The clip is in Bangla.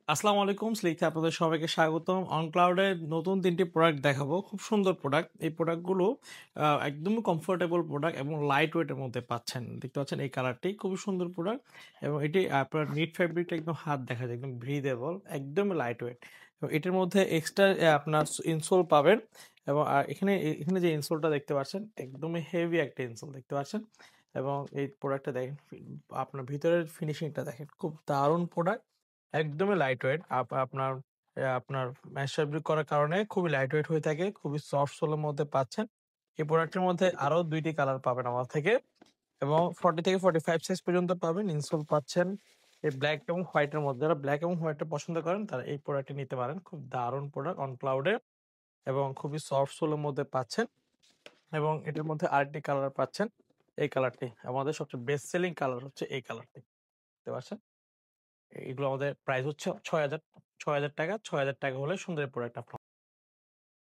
আসসালামু আলাইকুম। স্লিক আপনাদের সবাইকে স্বাগতম। অনক্লাউডের নতুন ৩ টি প্রোডাক্ট দেখাবো। খুব সুন্দর প্রোডাক্ট। এই প্রোডাক্টগুলো একদমই কমফোর্টেবল প্রোডাক্ট এবং লাইট ওয়েট এর মধ্যে পাচ্ছেন। দেখতে পাচ্ছেন এই কালারটি খুবই সুন্দর প্রোডাক্ট এবং এটি আপনার নিট ফেব্রিকটা একদম হাত দেখা যায়, একদম ব্রিদেবল, একদমই লাইট ওয়েট। এবং এটার মধ্যে এক্সট্রা আপনার ইনসোল পাবেন এবং এখানে যে ইনসোলটা দেখতে পাচ্ছেন একদমই হেভি একটা ইনসোল দেখতে পাচ্ছেন এবং এই প্রোডাক্টটা দেখেন, আপনার ভিতরের ফিনিশিংটা দেখেন, খুব দারুণ প্রোডাক্ট। একদমই লাইট ওয়েট। আপনার ম্যাশ ফেব্রিক করার কারণে খুবই লাইট ওয়েট হয়ে থাকে। খুবই সফট সোলের মধ্যে পাচ্ছেন। এই প্রোডাক্টের মধ্যে আরো ২ টি কালার পাবেন আমার থেকে এবং 40 থেকে 45 সাইজ পর্যন্ত পাবেন। ইনসোল পাচ্ছেন এই ব্লাক এবং হোয়াইট এর মধ্যে। যারা ব্লাক এবং হোয়াইট টা পছন্দ করেন তারা এই প্রোডাক্টটি নিতে পারেন। খুব দারুণ প্রোডাক্ট অন ক্লাউড এর এবং খুবই সফট সোলের মধ্যে পাচ্ছেন এবং এটার মধ্যে আরেকটি কালার পাচ্ছেন। এই কালারটি আমাদের সবচেয়ে বেস্ট সেলিং কালার হচ্ছে এই কালারটি। দেখতে পাচ্ছেন? এগুলো আমাদের প্রাইস হচ্ছে ৳৬,০০০ ৳৬,০০০ ৳৬,০০০ হলে সুন্দর এই প্রোডাক্ট আপনার